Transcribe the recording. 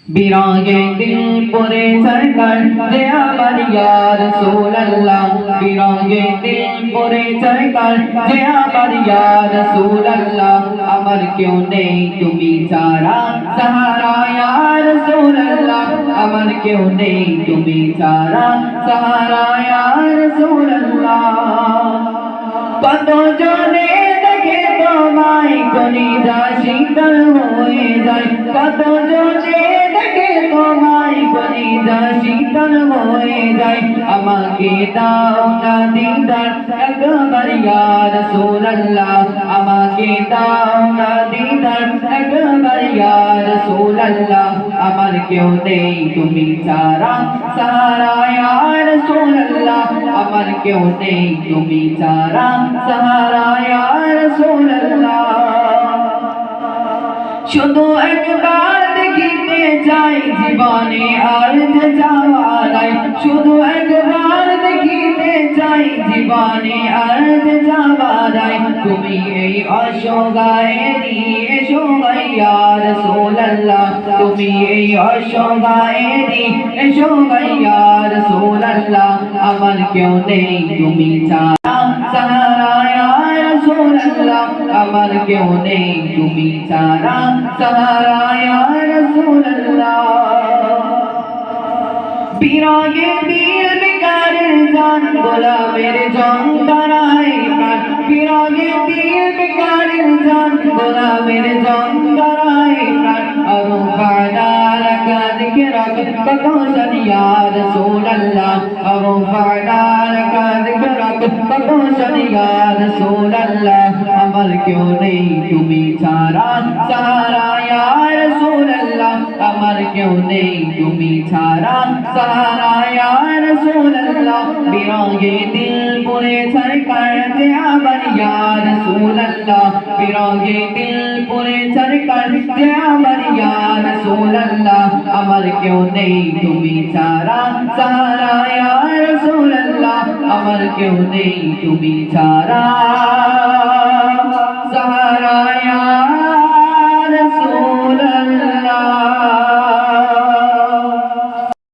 বিরহে দিল পরে সরকার যে আমার ইয়া রাসূলুল্লাহ বিরহে দিল পরে সরকার যে আমার ইয়া রাসূলুল্লাহ আমার কেউ নেই তুমি ছাড়া সাহারা ইয়া রাসূলুল্লাহ আমার কেউ নেই তুমি ছাড়া সাহারা ইয়া রাসূলুল্লাহ কত জনে দেখে তোমায় কলিজা শীতল হয়ে যায় কত জনে তোমায় কলিজা শীতল হয়ে যায় আমাকে দাও না দিদার একবার ইয়া রাসূলুল্লাহ আমাকে দাও না দিদার একবার ইয়া রাসূলুল্লাহ আমার কেউ নেই তুমি ছাড়া সাহারা ইয়া রাসূলুল্লাহ আমার কেউ নেই তুমি ছাড়া সাহারা ইয়া রাসূলুল্লাহ শুধু একবার দেখিতে চাই জীবনে আর যে যাওয়া নাই শুধু একবার দেখিতে চাই জীবনে আর যে যাওয়া নাই তুমি এই অসহায়েরই এসো ইয়া রাসূলুল্লাহ তুমি এই অসহায়েরই এসো ইয়া রাসূলুল্লাহ আমার কেউ নেই তুমি ছাড়া সাহারা ইয়া রাসূলুল্লাহ আমার কেউ নেই তুমি ছাড়া সাহারা ইয়া রাসূলুল্লাহ বিরহে দিল বেকারের জান গোলামের যন্ত্রণায় প্রাণ বিরহে দিল বেকারের জান গোলামের যন্ত্রণায় প্রাণ আরফানা লাকা যিকরাক কদোশন ইয়া রাসূলুল্লাহ আরফানা লাকা যিকরাক কদোশন ইয়া রাসূলুল্লাহ আমার কেউ নেই তুমি ছাড়া সাহারা ইয়া রাসূলুল্লাহ আমার কেউ নেই তুমি ছাড়া সাহারা ইয়া রাসূলুল্লাহ বিরহে দিল পরে সরকার যে আমার ইয়া রাসূলুল্লাহ বিরহে দিল পরে সরকার যে আমার ইয়া রাসূলুল্লাহ আমার কেউ নেই তুমি ছাড়া সাহারা ইয়া রাসূলুল্লাহ আমার কেউ নেই তুমি ছাড়া